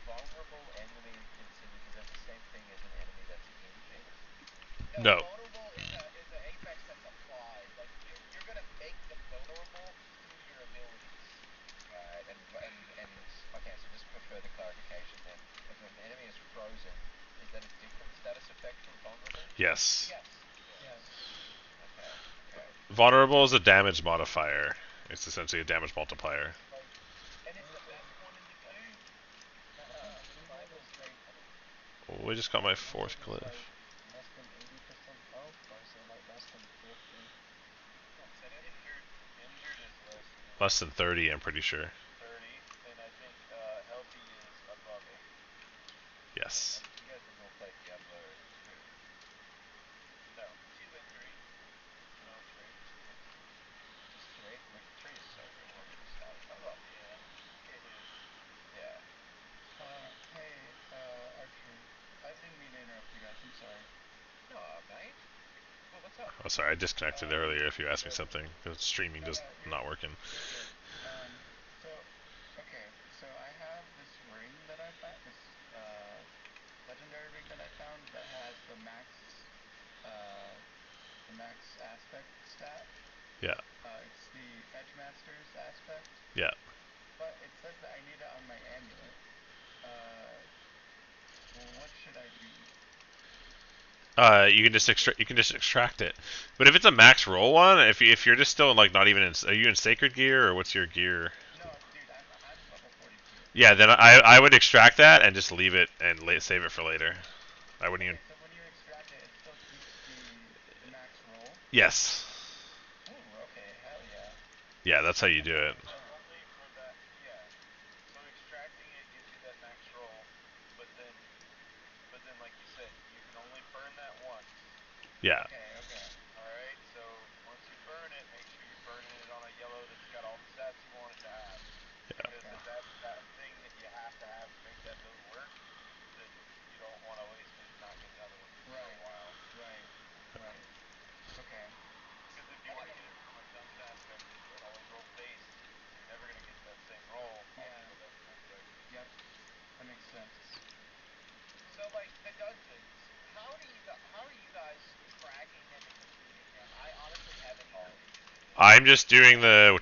vulnerable enemy considered? Is that the same thing as an enemy that's injured? No, No. vulnerable is an apex that's applied. Like you're gonna make them vulnerable through your abilities. Right, and okay. So just for further clarification, then, if an enemy is frozen, is that a different status effect from vulnerable? Yes. Yes. Yes. Okay. Okay. Vulnerable is a damage modifier. It's essentially a damage multiplier. And it's the best one in the game. Survival strength. Oh, I just got my fourth glyph. Less than 80% health, or is it like less than 50? Injured is less than Less than 30, I'm pretty sure. 30, and I think healthy is above 80. Yes. You guys have all played Diablo 2. No, 2 and 3. No, 3. Just 3. Like 3 is so good once you start. Oh yeah, it is. Yeah. Hey, Archer. I didn't mean to interrupt you guys. I'm sorry. No, mate. Well, what's up? Oh, sorry, I disconnected earlier if you asked me something. The streaming just not working. You're good. So, okay. So I have this ring that I found, this legendary ring that I found that has the max aspect stat. Yeah. It's the Edgemaster's aspect. Yeah. But it says that I need it on my amulet. Well, what should I do? You can just extract it. But if it's a max roll one, if you're just still like not even in, are you in sacred gear or what's your gear? No, dude, I'm level 42. Yeah, then I would extract that and just leave it and save it for later. I wouldn't even. So when you extract it, it still keeps the max roll. Yes. Ooh, okay, hell yeah. Yeah, that's how you do it. Only for that, yeah. So extracting it gives you that max roll, but then like you said, you can only burn that once. Yeah. Okay. Alright, so once you burn it, make sure you're burning it on a yellow that's got all the stats you want it to have. Because if that thing that you have to have to make that build work, then you don't want to waste it and not get another one for a while. Right. Okay. Because if you want to get it from a dunce aspect, it always rolls base, so you're never going to get that same roll on the dunce aspect. Yep. That makes sense. So, like, the dungeons, how are you guys cracking them and completing them? I honestly haven't even I'm just doing the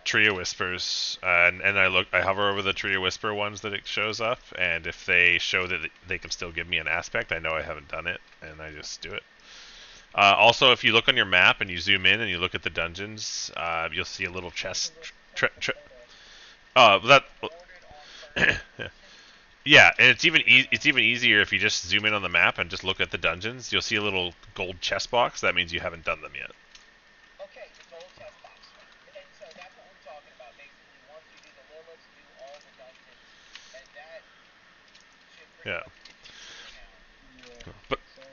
trio whispers, and I hover over the trio whisper ones that it shows up, and if they show that they can still give me an aspect, I know I haven't done it, and I just do it. Also, if you look on your map and you zoom in and you look at the dungeons, you'll see a little chest. That. Yeah, and it's even easier if you just zoom in on the map and just look at the dungeons. You'll see a little gold chest box. That means you haven't done them yet. Okay, the gold chest box. And so that's what we're talking about. Basically, once you do the Liliths, do all the dungeons, and that should pretty much get you good now. Yeah. But So, if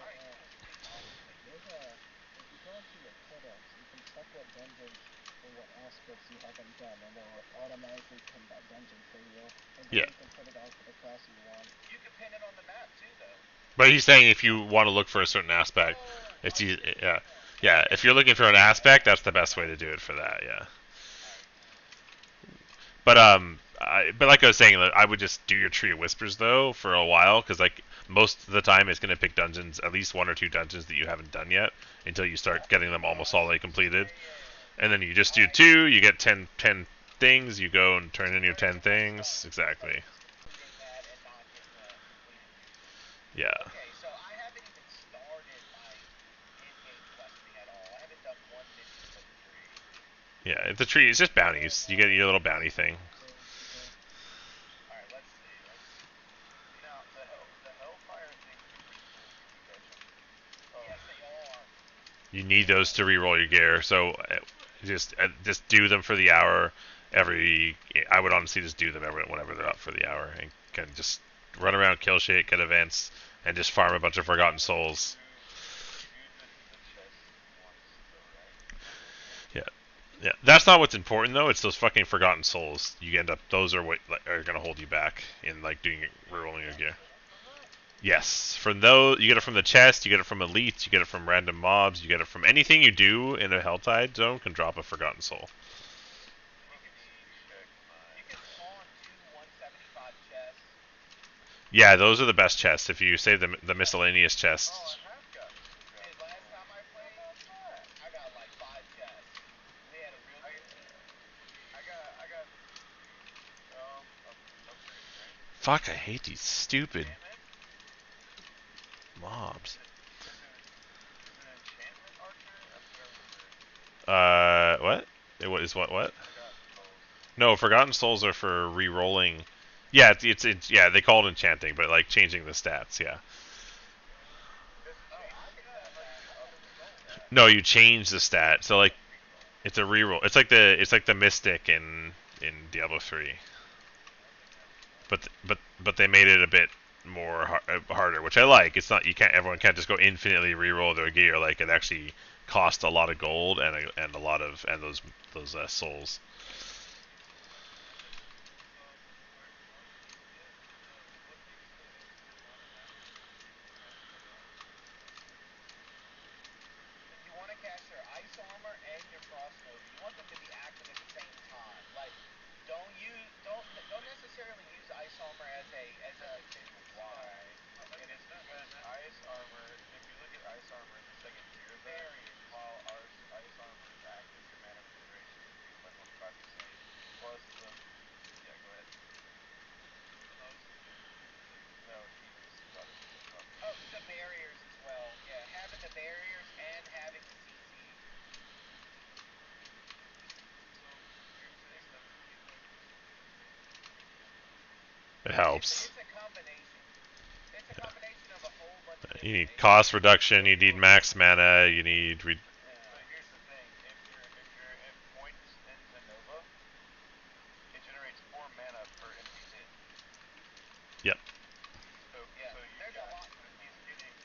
you go into your settings, you can check what dungeons or what aspects you haven't done, and it will automatically pin that dungeon for you. And then yeah, you can put it on for the class you want. You can pin it on the map too, though. but he's saying if you want to look for a certain aspect, it's easy. Yeah, yeah. If you're looking for an aspect, that's the best way to do it for that. Yeah. But like I was saying, I would just do your tree of whispers though for a while, because like most of the time it's gonna pick dungeons, at least one or two dungeons that you haven't done yet, until you start getting them almost all the way completed, and then you just do two, you get 10 things, you go and turn in your 10 things, exactly. Completing that and not getting the completed gear. Yeah. Okay, so I haven't even started my in-game questing at all. I haven't done one mission for the tree. Yeah, the tree is just bounties. You get your little bounty thing. Alright, let's see. Now, the Hellfire things are pretty cool. Can you catch them? Oh. Yes, they are. You need those to re-roll your gear, so just do them for the hour. I would honestly just do them whenever they're up for the hour, and can just run around, kill shit, get events, and just farm a bunch of forgotten souls. Yeah, yeah. That's not what's important though. It's those fucking forgotten souls. You end up those are what are gonna hold you back in like doing re-rolling your gear. Yes, from those you get it from the chest, you get it from elites, you get it from random mobs, you get it from anything you do in a Helltide zone can drop a forgotten soul. You can spawn 2 175 chests. Yeah, those are the best chests. If you save the miscellaneous chests. Oh, I have got two Dude, drop last gold. time I played, How about that? I got like 5 chests. We had a real I good. I got upgrades, right? Fuck, I hate these stupid Enchantment? mobs. Is it enchantment archer? I forgot remember. What? What is what? What? Forgotten souls. No, Forgotten Souls are for re-rolling. Yeah, it's yeah. They call it enchanting, but like changing the stats. Yeah. Does it Oh, change I the could stat? tell Like that. you I up could the tell stat? that. No, you change the stat. So like Reroll. it's a re-roll. It's like the Mystic in Diablo 3, but they made it a bit more harder, which I like. It's not you can't everyone can't just go infinitely re-roll their gear. Like it actually costs a lot of gold and a lot of and those souls. You want to cast your ice armor and your crossbow. You want them to be active at the same time. Like, don't necessarily use ice armor as a Why? It is because ice armor. If you look at ice armor in the second tier of that, barriers. while our ice armor is active, your mana regeneration increased by 25%. Plus the yeah, go ahead. No, he just thought it was a crossbow. Oh, the barriers as well. Yeah, having the barriers and having the CC. It It's helps. it's a combination. It's a combination of a whole bunch of You different need things. cost reduction. You need max mana. You need But here's the thing: if you're in point Stenza Nova, it generates 4 mana per enemy hit. yep. Yeah, So you've there's a got lot. he's getting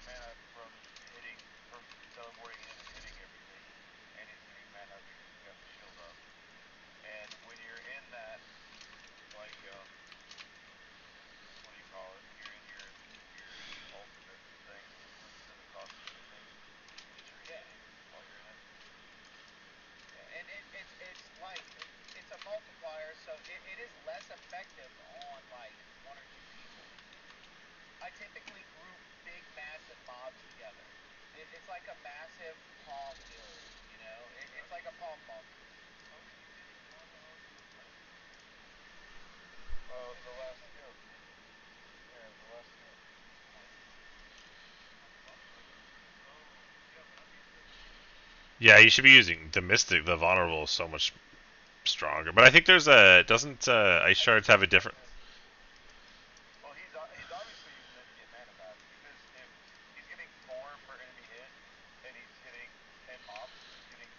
mana from hitting from teleporting in and hitting everything, and he's getting mana because he's got the shield up. And when you're in that, like what do you call it? When you're in your ultimate thing, it doesn't cost you anything to get your Yeah, healing while you're in it. yeah. And it's like it's a multiplier, so it is less effective on like 1 or 2 people. I typically group big, massive mobs together. It's like a massive palm build, you know? It's like a palm monk. The last skill. Yeah, the last skill. Yeah, you should be using the Mystic. The Vulnerable is so much stronger. But I think there's a doesn't Ice I think Shards have a it's different? Well, he's obviously using it to get mana back because if he's getting 4 per enemy hit and he's hitting 10 mobs, he's getting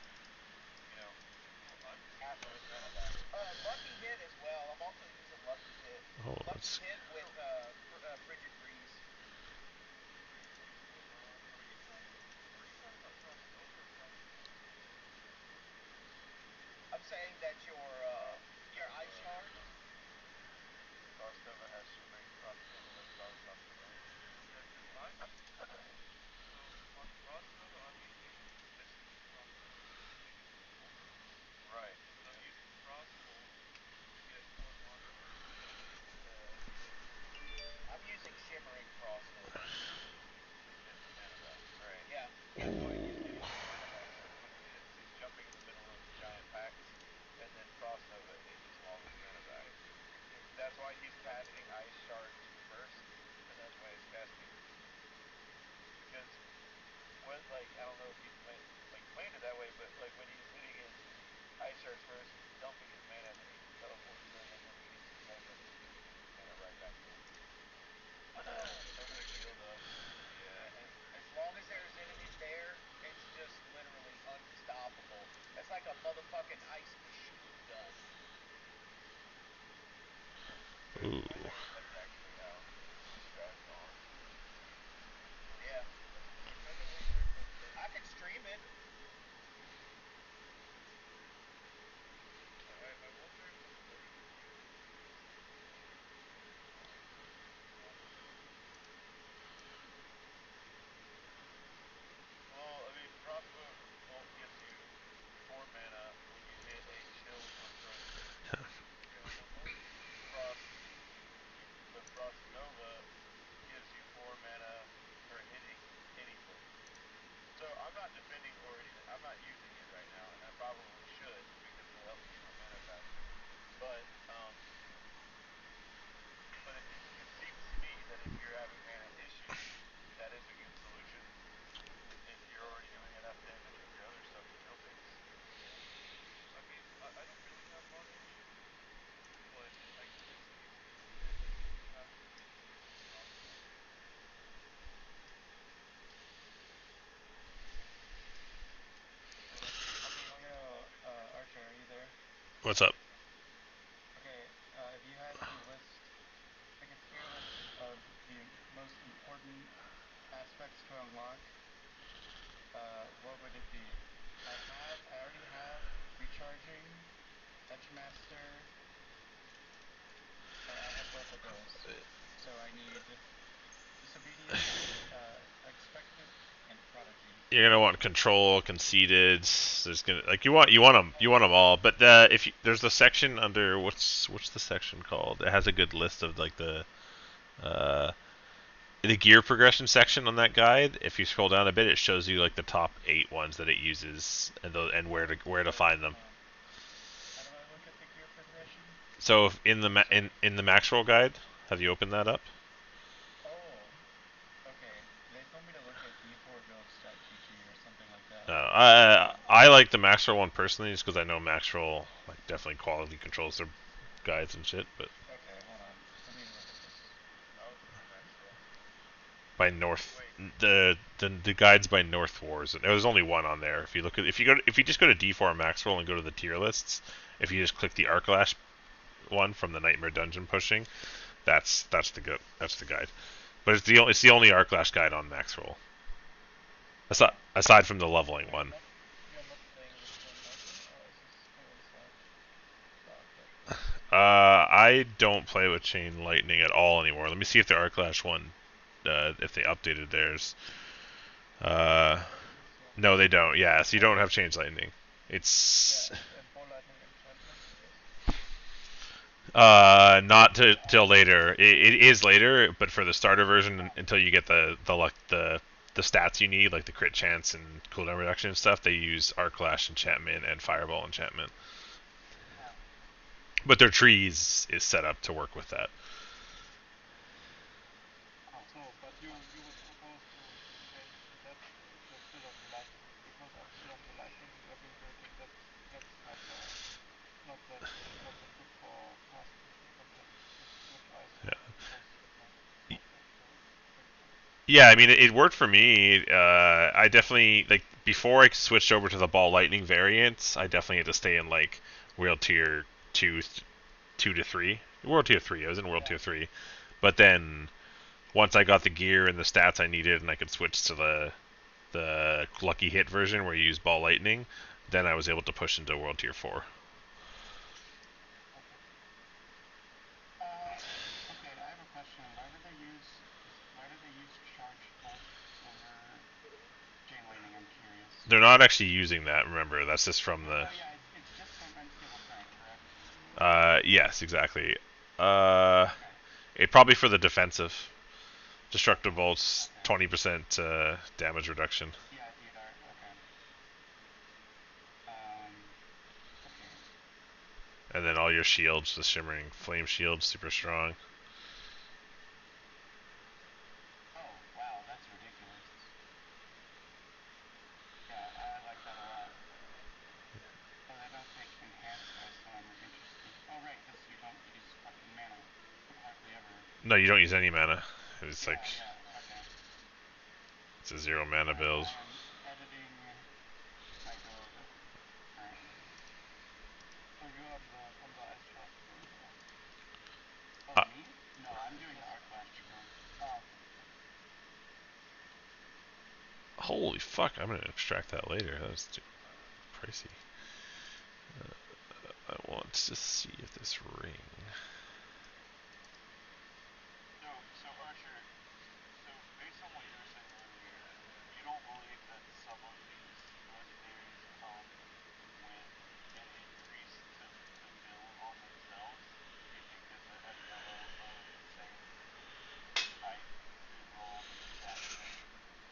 you know half of his mana back. Lucky Hit as well. I'm also using Lucky Hit. Oh, Lucky that's Hit with Frigid Breeze. I'm saying that your Ice Shard. Frostova has shimmering crossbow. That's what I was talking about. Right. I'm using Shimmering Frostova. To get mana back. Right. Yeah. That's why he's getting his mana back so quickly. Is he's jumping in the middle of giant packs, and then Frostova ages all his mana back. That's why he's casting Ice Shards first, and that's why he's casting because what like I don't know if he planned it that way, but like when he's hitting his Ice Shards first, he's dumping his mana, and then he teleports in, and when he hits his ultimate, he just gives his mana right back to him. No big deal though. Yeah. Yeah, as long as there's enemies there, it's just literally unstoppable. It's like a motherfucking ice machine gun. ooh. I think that's actually how the strat's gone. Yeah. I could stream it. Well, I mean, crossbow bolt gives you 4 mana when you hit a chill or frozen enemy. Frost. What's up? Okay, if you had to list like a tier list of the most important aspects to unlock, what would it be? I already have recharging, Edgemaster. I have both of those. So I need disobedience, expectant, and prodigy. You're gonna want control, conceited. There's gonna like you want them all. But if you, there's the section under what's the section called? It has a good list of like uh, the gear progression section on that guide. If you scroll down a bit, it shows you like the top 8 ones that it uses and where to find them. How do I look at the gear progression? So in the in the Maxwell guide, have you opened that up? Oh, okay. They told me to look at d4builds.gg or something like that. I like the Maxwell one personally, just because I know Maxwell like definitely quality controls their guides and shit. But Okay, hold on. Let me look at this. I opened the Maxwell. by North, Wait, the guides by North Wars, there's only one on there. If you look at if you just go to D4 Maxwell and go to the tier lists, if you just click the Arclash one from the Nightmare Dungeon pushing, that's the guide. But it's the only Arclash guide on Maxwell. Aside from the leveling Wait, one. you're not playing with Chain Lightning? Oh, is this still Slash? Oh, okay. I don't play with Chain Lightning at all anymore. Let me see if the Arclash one, if they updated theirs. Uh, This one. no, they don't. Yeah, so you don't have Chain Lightning. Yeah, It's and Ball Lightning Enchantment, yes. not till later. It is later, but for the starter version, until you get the stats you need, like the crit chance and cooldown reduction and stuff, they use Arclash enchantment and Fireball enchantment. Ah, But their trees is set up to work with that. so, but you would propose to change that instead of the Lightning, because instead of the Lightning ability, that's not that good for pacifistic content, which I saw Yeah. because it was not so effective. Yeah, I mean, it worked for me. I definitely like before I switched over to the ball lightning variant. I definitely had to stay in like world tier two, 2 to 3. World tier 3. I was in world Yeah. tier 3, but then once I got the gear and the stats I needed, and I could switch to the lucky hit version where you use ball lightning, then I was able to push into world tier 4. Okay. Okay, I have a question. Why do they use charged bolts over chain lightning? I'm curious. They're not actually using that. Remember, that's just from the. No, yeah, it's just from unstable current, correct? Yes, exactly. Uh, Okay. it probably for the defensive. Destructive bolts, Okay. 20% damage reduction. Yeah, DR. Okay. Okay. And then all your shields, the shimmering flame shield, super strong. Oh, wow, that's ridiculous. Yeah, I like that a lot. Oh, they don't take enhanced dice armor. Interesting. Oh, right, because you don't use fucking mana. Hardly ever. No, you don't use any mana. It's like Yeah, yeah, okay. it's a 0 mana Alright, build. I am editing my build currently. So you're on the Ice Shot build, yeah? Oh, Uh, me? No, I'm doing the Arclash build. Oh, okay, okay. Holy fuck! I'm gonna extract that later. That's too pricey. I want to see if this ring. so Archer, so based on what you were saying earlier, you don't believe that some of these legendaries come with an increase to build on themselves? Do you think that at the same type you can roll the exact same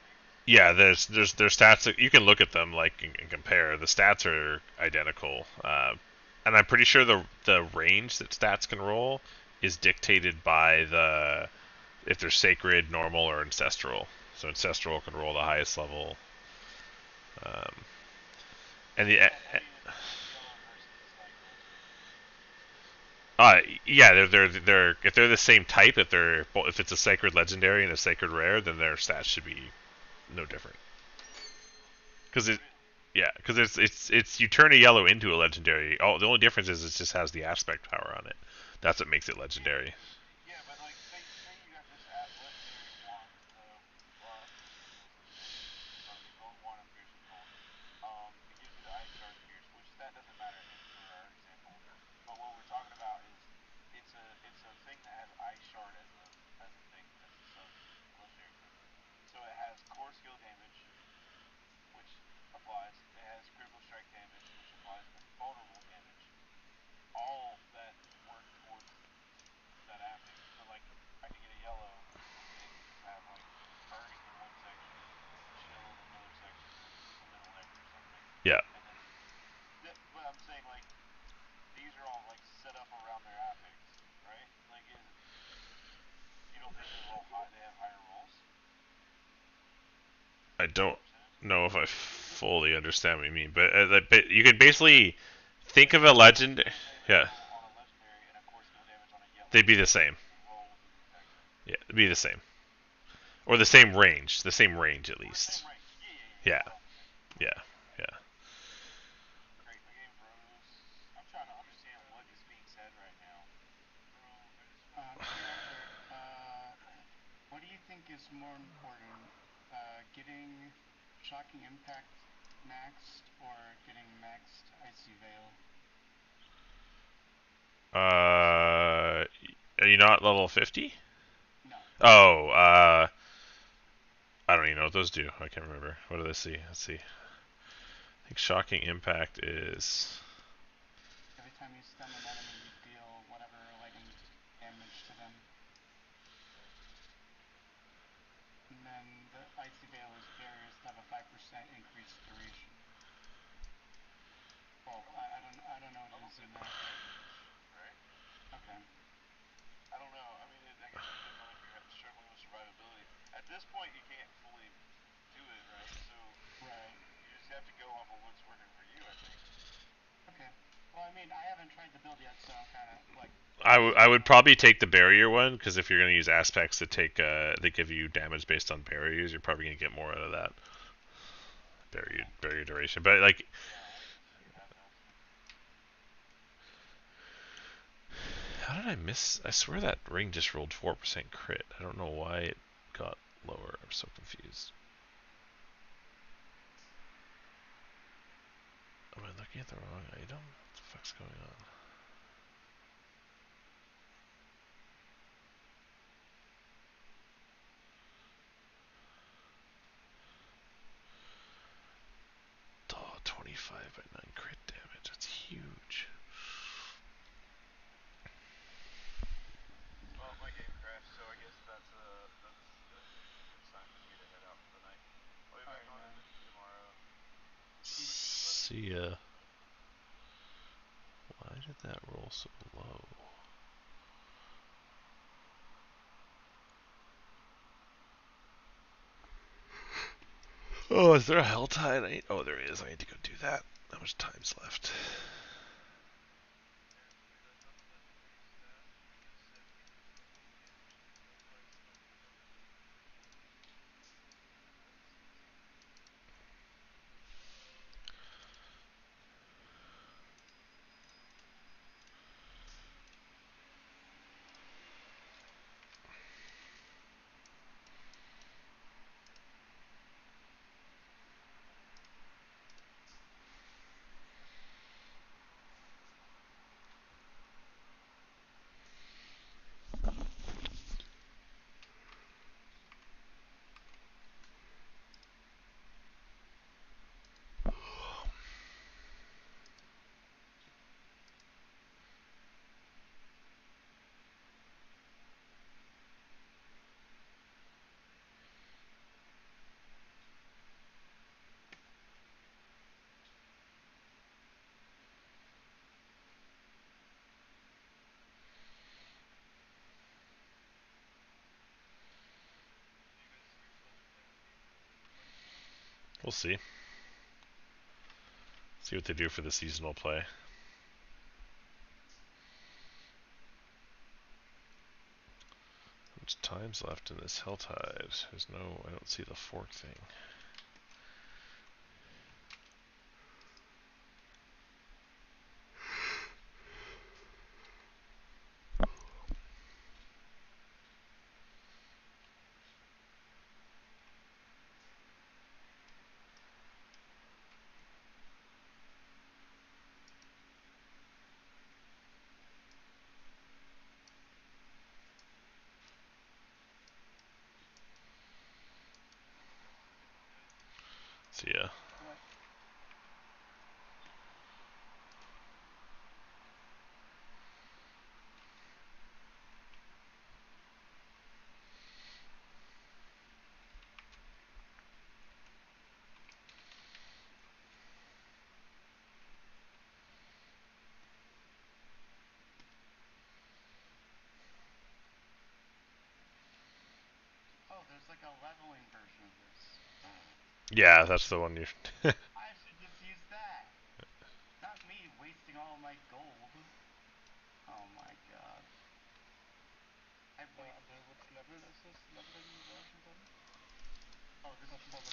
things? Yeah, there's stats that you can look at them like and compare. The stats are identical, and I'm pretty sure the range that stats can roll is dictated by the if they're sacred, normal, or ancestral. So ancestral can roll the highest level, um, and the I mean, it's yellow versus like legendary. yeah, they're if they're the same type, if it's a sacred legendary and a sacred rare, then their stats should be no different. Because Really? Yeah, because it's you turn a yellow into a legendary. Oh, the only difference is it just has the aspect power on it. That's what makes it legendary. Yeah, but like say you got this legendary wand, piercing goes into gold. So the gold wand of piercing gold. It gives you the ice shard pierce, which that doesn't matter for our example. But what we're talking about is it's a thing that has ice shard as a thing as the sub legendary thing. So it has core skill damage, which applies. It has critical strike damage, which applies, and vulnerable damage. All that work towards that affix. So like I could get a yellow and have like burning in one section, chill in another section, and a middle edge or something. Yeah, And then, but I'm saying like these are all like set up around their affix, right? Like is you don't think they roll high? They have higher rolls. I You know don't what I'm saying? know if I fully understand what you mean, but you can basically think of a legend. Skill damage Yeah, on a legendary and a core skill damage on a they'd yellow. be the What do you same. think the rolls and the effects are? Yeah, it'd be the same, or the same range at Or same least. range. Yeah. Yeah, We're all on the same. yeah, Okay. yeah. Great. The game froze. I'm trying to understand what is being said right now. Director, what do you think is more important, getting Shocking Impact maxed or getting maxed Icy Veil? Are you not level 50? No. Oh, I don't even know what those do. I can't remember. What do they see? Let's see. I think shocking impact is. Every time you stun an enemy, you deal whatever lightning damage to them. And then the Icy Veil is barriers that have a 5% increased duration. Well, I don't know what Level it is in 50 that. range, right? Okay. I don't know. I mean, I guess it depends on if you're struggling with survivability. At this point, you can't fully do it, right? So Right. you just have to go off of what's working for you, I think. Okay. Well, I mean, I haven't tried the build yet, so I'm kind of like. I would probably take the barrier one because if you're gonna use aspects that they give you damage based on barriers, you're probably gonna get more out of that barrier duration. But like, Yeah, I can see that also. how did I miss? I swear that ring just rolled 4% crit. I don't know why it got lower. I'm so confused. Am I looking at the wrong item? What the fuck's going on? Oh, 25 by 9 crit damage. That's huge. Well, my game crashed, so I guess that's a good sign for me to head out for the night. I'll be back Alright, on man. eventually tomorrow. Peace, buddy. See ya. Why did that roll so low? Oh, is there a hell tide? Oh, there is. I need to go do that. How much time's left? There's another legendary stat that said increase bleeding damage and heal price by 10%. Let's see. Do you guys see yourselves playing the game for the season play? We'll see. See what they do for the seasonal play. How much time's left in this Helltide? There's no. I don't see the fork thing. See ya. Bye. Oh, there's like a leveling version of this. Yeah, that's the one you. I should just use that. Not me wasting all my gold. Oh my god. Which level is this leveling version then? Oh, this is just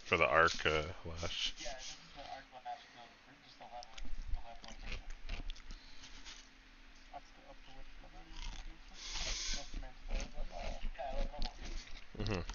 for For the arc lash. Yeah, this is the Arc Lash build, just the leveling version of the build. Up to which level are you taking this? Recommend third level? Yeah, like level 50. Mm-hmm.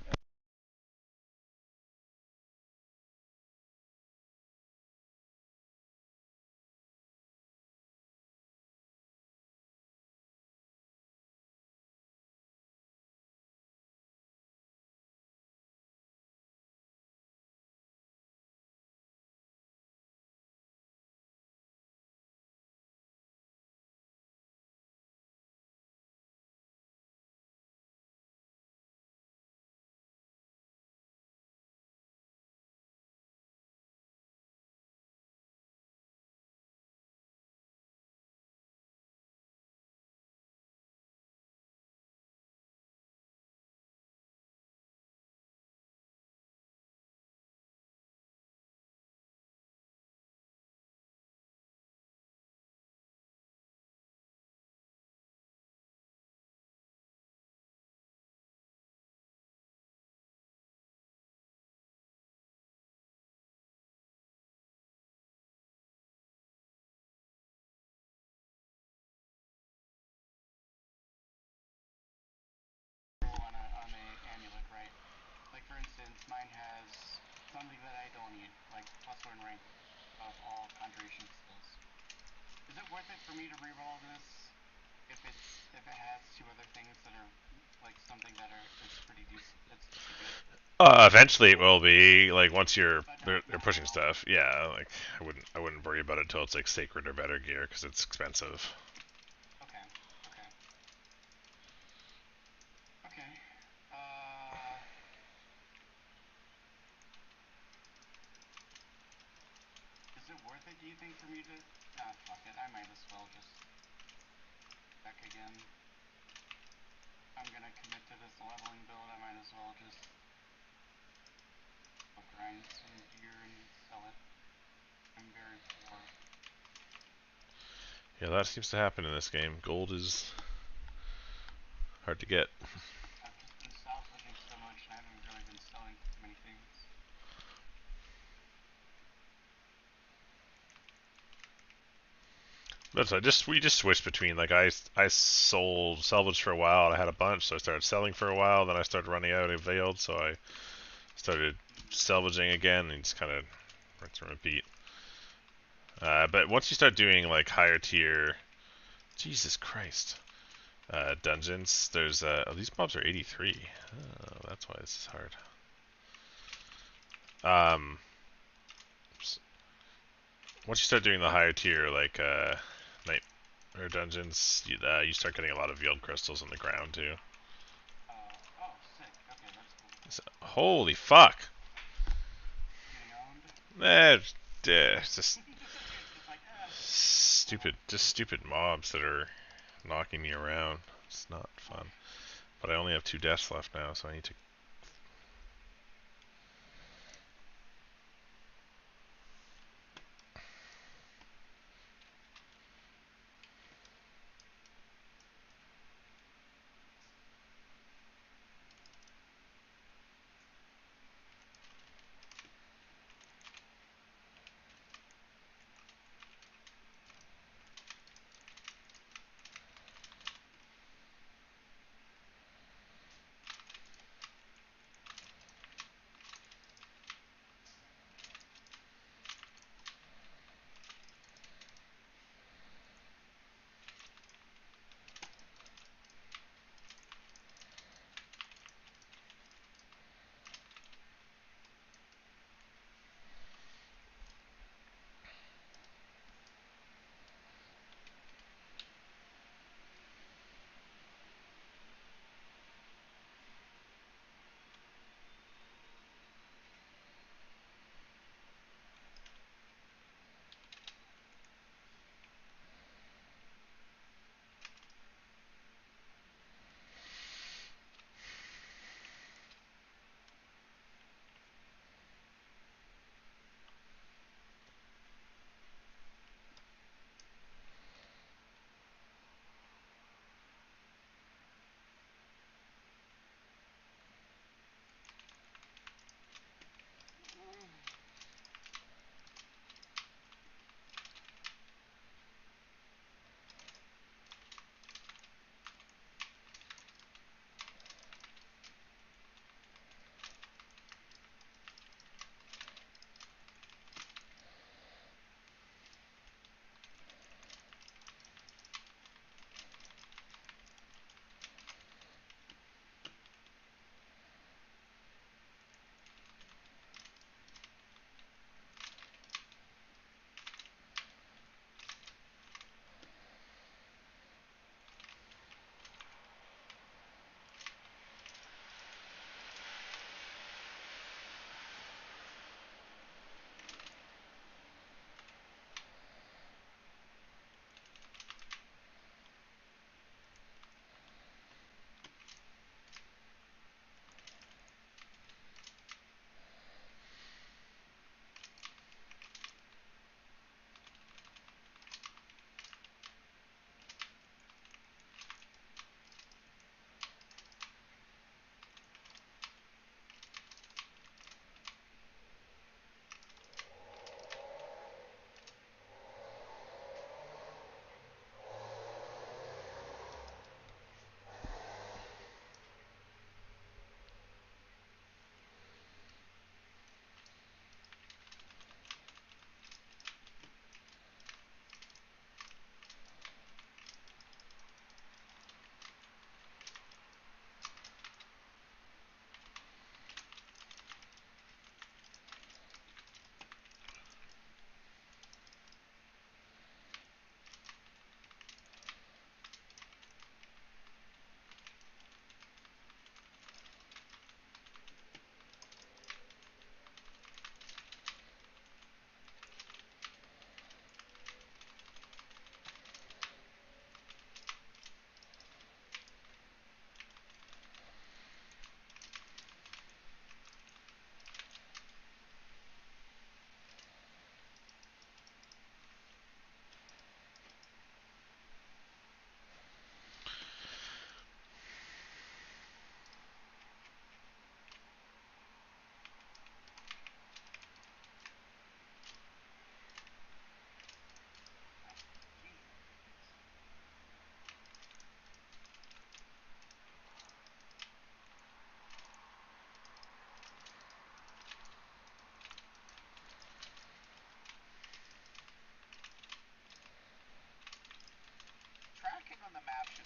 On a amulet, right? Like for instance, mine has something that I don't need, like +1 rank of all conjuration skills. Is it worth it for me to reroll this if it has two other things that are like something that is pretty decent? It's pretty good. Eventually it will be like once But they're not pushing now. stuff. Yeah, like I wouldn't worry about it until it's like sacred or better gear because it's expensive. Okay. Okay. Okay. Is it worth it, do you think, for me to... Ah, fuck it. I might as well just check again. I'm gonna commit to this leveling build. I might as well just go grind some gear and sell it. I'm very poor. Yeah, that seems to happen in this game. Gold is hard to get. I've just been salvaging so much and I haven't really been selling many things. That's we just switched between like I sold salvage for a while and I had a bunch, so I started selling for a while. Then I started running out of veiled, so I started salvaging again and just kind of rinse and repeat. But once you start doing like higher tier, Jesus Christ, dungeons, there's oh, these mobs are 83. Oh, that's why this is hard. Once you start doing the higher tier, like night or dungeons, you start getting a lot of veiled crystals in the ground too. Oh, sick. Okay, that's cool. So, holy fuck! Getting owned? It's just Just like, just stupid mobs that are knocking me around. It's not fun. But I only have 2 deaths left now, so I need to.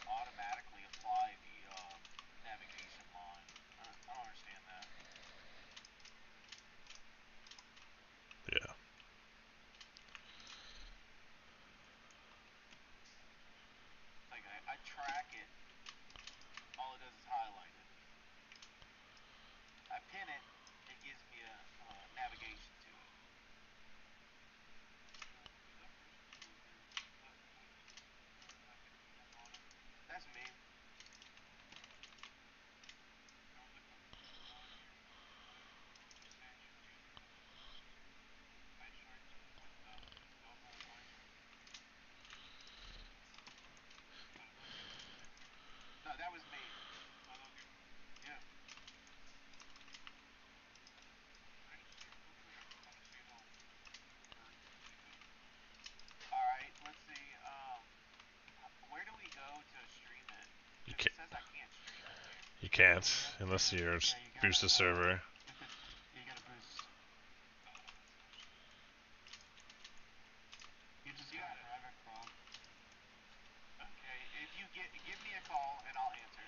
automatically apply the navigation line. I don't understand that. Yeah. Like I track it, all it does is highlight it. I pin it, it gives me a navigation to it. That's me. No, that was me. Yeah. All right. Let's see. Where do we go to stream it? You Because it can't. says I can't stream it here. You can't unless you Yeah, you boost the gotta, server. if it's, you gotta boost. You just go Yeah. private crawl. Okay. If you give me a call and I'll answer.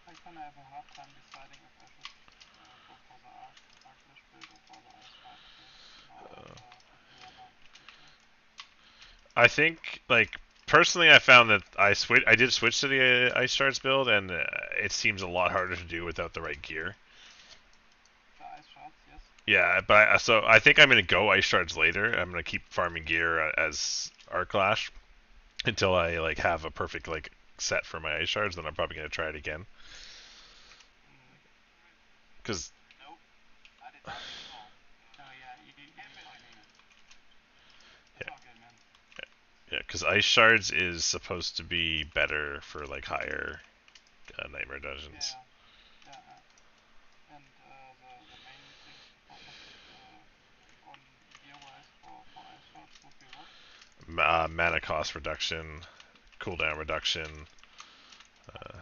I kind of have a hard time deciding if I should go for the Arc build or for the Ice Path build. Now with the amount of people. I think, like, personally, I found that I did switch to the Ice Shards build, and it seems a lot harder to do without the right gear. The Ice Shards, yes. Yeah, but so I think I'm gonna go Ice Shards later. I'm gonna keep farming gear as Arc Lash until I like have a perfect like set for my Ice Shards. Then I'm probably gonna try it again. Cause Nope. I did not get a call. No, yeah, you told me. It's yeah, all good, man. yeah, cause Ice Shards is supposed to be better for like higher Nightmare dungeons. Yeah, and the main things to focus on gear-wise for Ice Shards would be what? Mana cost reduction, cooldown reduction. Uh,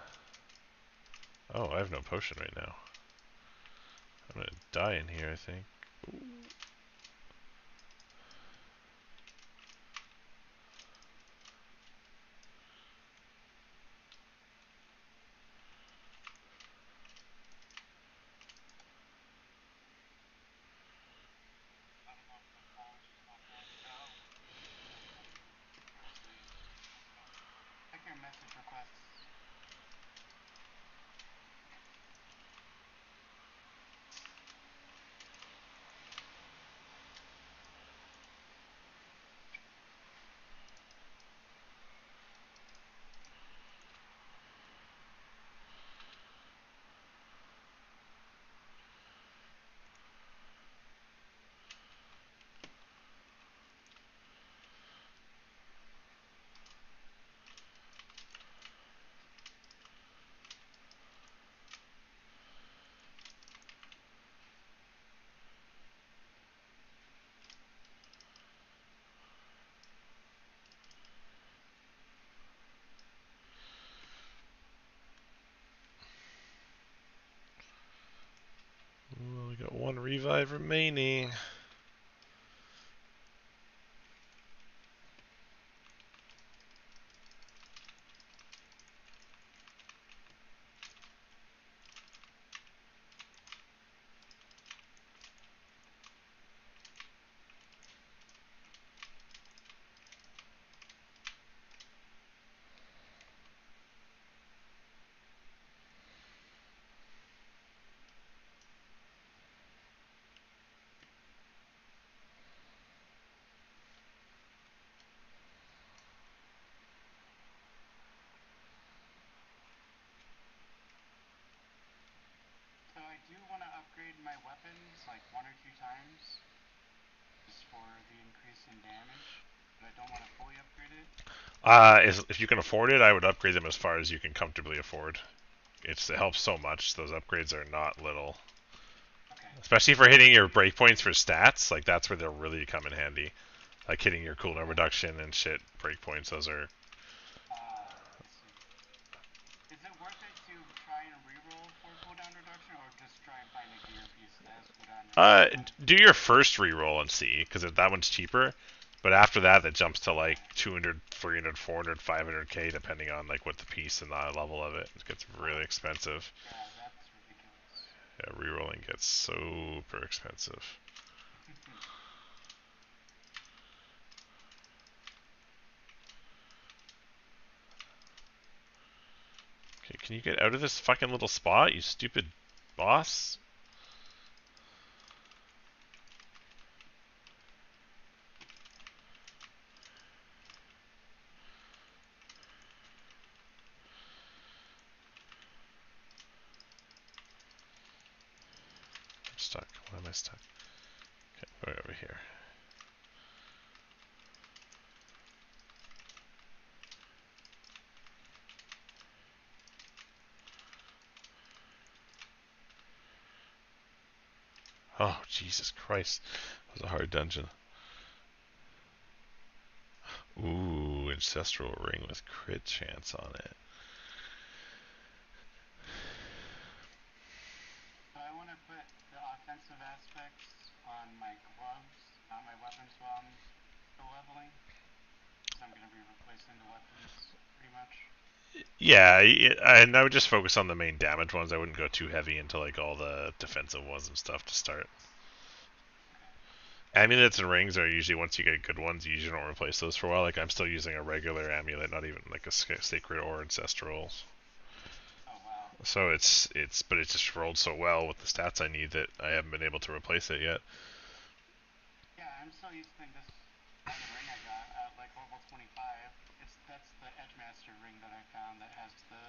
oh, I have no potion right now. I'm gonna die in here, I think. I don't know if the call just popped up. No. Let's see. Check your message requests. Ooh, we got one revive remaining. So I do want to upgrade my weapons like 1 or 2 times, just for the increase in damage, but I don't want to fully upgrade it. If you can afford it, I would upgrade them as far as you can comfortably afford. It helps so much. Those upgrades are not little, Okay. especially for hitting your breakpoints for stats. Like that's where they'll really come in handy. Like hitting your cooldown reduction and shit breakpoints. Those are. I see. Is it worth it to try and reroll for cooldown reduction, or just try and find a gear piece that has cooldown reduction? Do your first reroll and see, because that one's cheaper. But after that, it jumps to like 200, 300, 400, 500k depending on like what the piece and the level of it. It gets really expensive. Yeah, that's ridiculous. Yeah, rerolling gets super expensive. Okay, can you get out of this fucking little spot, you stupid boss? I'm stuck. Why am I stuck? Okay, going over here. Oh, Jesus Christ. That was a hard dungeon. Ooh, Ancestral Ring with crit chance on it. So I want to put the offensive aspects on my gloves, not my weapons while I'm still leveling. Because I'm going to be replacing the weapons pretty much. Yeah, and I would just focus on the main damage ones. I wouldn't go too heavy into like all the defensive ones and stuff to start. Okay. Amulets and rings are usually, once you get good ones, you usually don't replace those for a while. Like I'm still using a regular amulet, not even like a sacred or ancestral. Oh, wow. So but it's just rolled so well with the stats I need that I haven't been able to replace it yet. Yeah, I'm still using this other ring I got at like level 25. That's the Edgemaster ring that I found that has the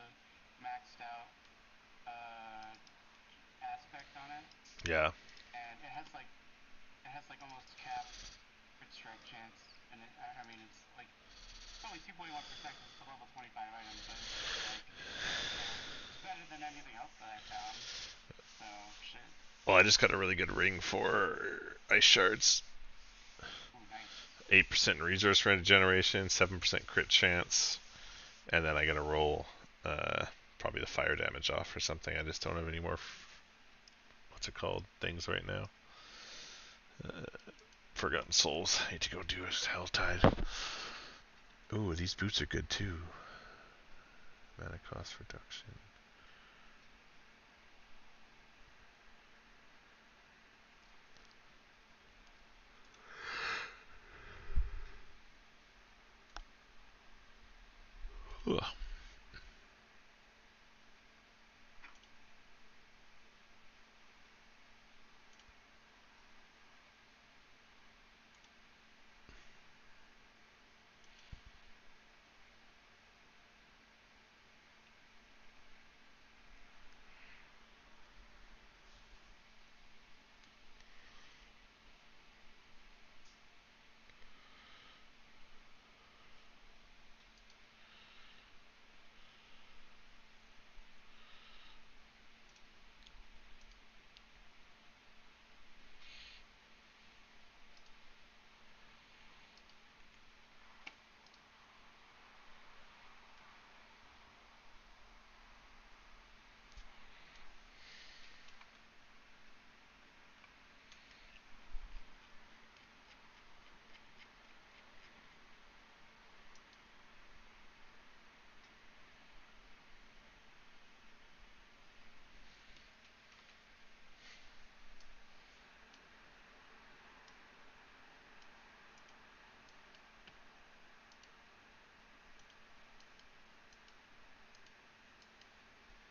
maxed out aspect on it, Yeah. and it has like almost capped crit strike chance, and I mean it's only 2.1% because it's a level 25 item, but it's still like it's better than anything else that I found. So shit. Well, I just got a really good ring for ice shards. Ooh, nice. 8% resource regeneration, 7% crit chance, and then I gotta roll probably the fire damage off or something. I just don't have any more what's it called things right now. Forgotten Souls. I need to go do a Helltide. Ooh, these boots are good too. Mana cost reduction. Ugh.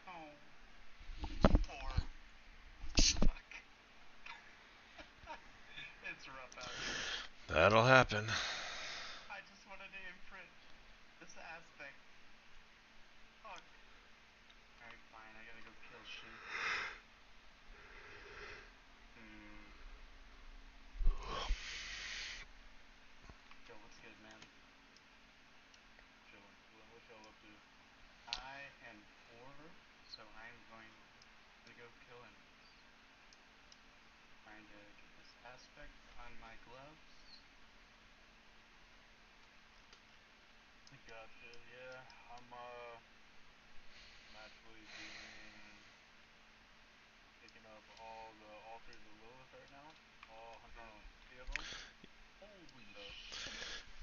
Oh, poor. Fuck. It's rough out here. That'll happen. I just wanted to imprint this aspect. Fuck. Alright, fine. I gotta go kill shit. Yo, what's good, man? Chilling. What y'all up to? I am poor, so I'm going to go kill enemies. Trying to get this aspect on my gloves.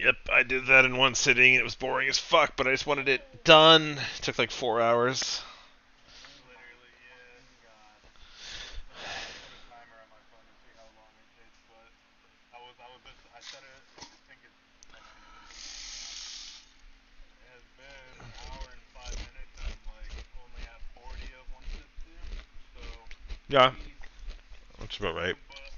Yep, I did that in one sitting. It was boring as fuck, but I just wanted it done. It took like 4 hours. Literally, yeah. I put a timer on my phone to see how long it takes, but I set it. I think it's how long has it been right now? It has been an hour and 5 minutes, and I'm like only at 40 of 160. So Yeah, that's about right. kicking butt.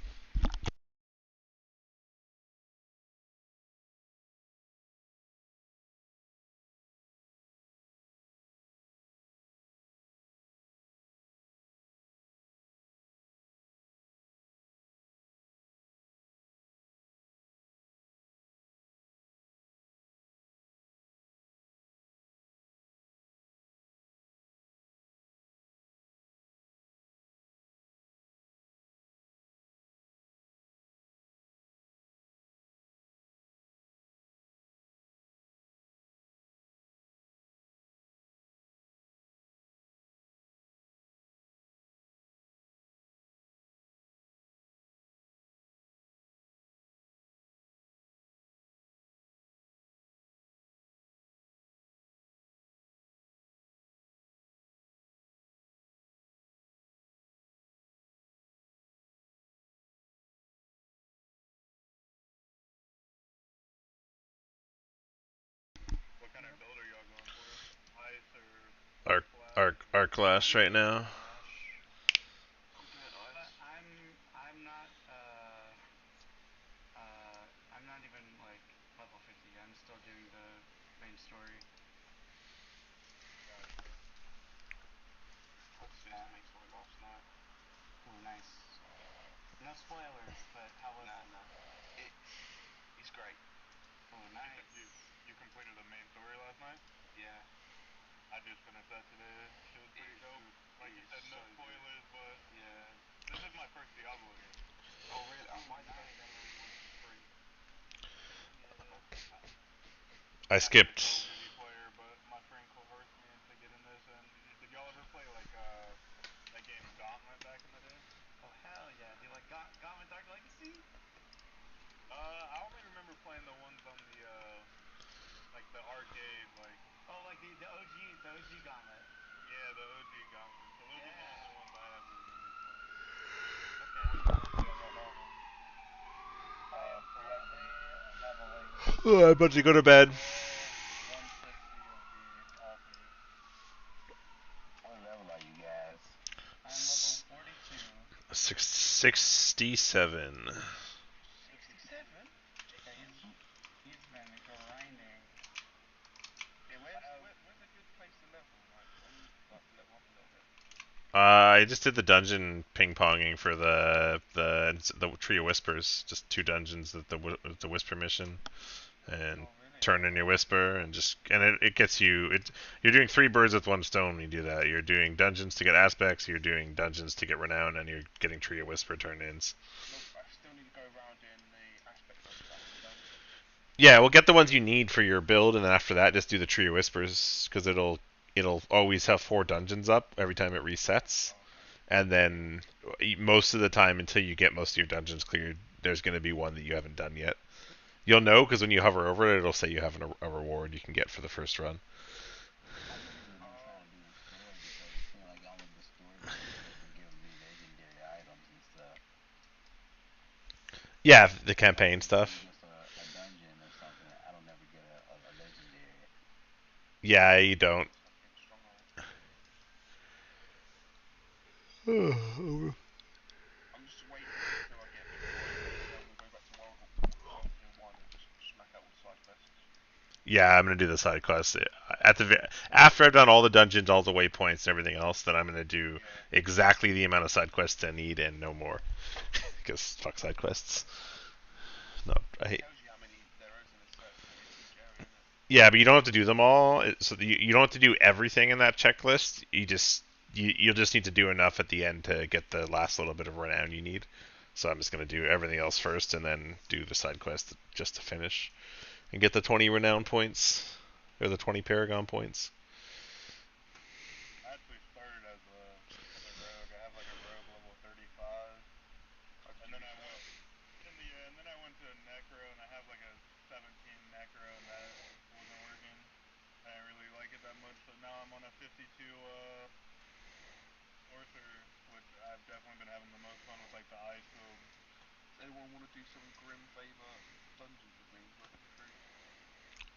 What kind of build are y'all going for? Ice or Arc, flash? arc Lash right now. I'm not even like level 50. I'm still doing the main story. Gotcha. What's this main story last night? Ooh, nice. No spoilers, but how was it? He's great. Ooh, nice. You completed the main story last night? Yeah. I just finished that today. Shit was pretty dope. Like you said, no spoilers, but Yeah. this is my first Diablo game. Oh really? I might play that once for free. Yeah. I I'm not even a Call skipped. of Duty player, but my friend coerced me into getting this. And did y'all ever play like that game Gauntlet back in the day? Oh hell yeah. Do you like Gauntlet Dark Legacy? I only remember playing the ones on the like the arcade, like Oh, like the OG Gauntlet. yeah, the OG Gauntlet. So those are the Yeah. only ones I ever remember playing. Okay. What are you doing right now then? I am currently leveling Oh, I'm about to go to bed. all 160 of the alchemy. What level are you guys? I'm level 42. 67. 67? Yeah, he's been grinding. Yeah, where's a good place to level? Like, I need like to level up a little bit. I just did the dungeon ping ponging for the Tree of Whispers. Just 2 dungeons that the Whisper mission, and Oh really? turn in your Whisper, and it gets you. You're doing 3 birds with 1 stone when you do that. You're doing dungeons to get aspects. You're doing dungeons to get renown, and you're getting Tree of Whisper turn-ins. Look, I still need to go around doing the aspect stuff, don't I? Yeah, we'll get the ones you need for your build, and then after that, just do the Tree of Whispers because it'll always have 4 dungeons up every time it resets. Oh, okay. And then most of the time until you get most of your dungeons cleared, there's going to be one that you haven't done yet. You'll know because when you hover over it, it'll say you have a reward you can get for the first run. I've usually been trying to do the story because it seems like all of the story missions have been giving me legendary items and stuff. Yeah, the campaign Like, if you do stuff. just a dungeon or something, I don't ever get a legendary. Yeah, you don't. This fucking stronghold. I'm just waiting until I get a bit more items, and then I'm gonna go back to World Tier 1 and just smack out all the side quests. Yeah, I'm gonna do the side quests after I've done all the dungeons, all the waypoints, and everything else. Then I'm gonna do Yeah. exactly the amount of side quests I need and no more. Because fuck side quests. No, I It hate. tells you how many there is in each area, innit? Yeah, but you don't have to do them all. So you don't have to do everything in that checklist. You'll just need to do enough at the end to get the last little bit of renown you need. So I'm just gonna do everything else first, and then do the side quest just to finish and get the 20 renown points or the 20 paragon points. I actually started as a rogue. I have like a rogue level 35, How'd and you then do I went first? and then I went to necro, and I have like a 17 52 Sorcerer, which I've definitely been having the most fun with, like the ice build. Does anyone want to do some Grim Favor dungeons with me? Level 3.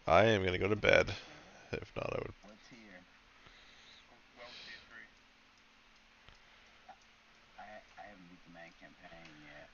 I am gonna go to bed. If not, I would. What tier? Well, tier 3. I haven't beat the main campaign yet.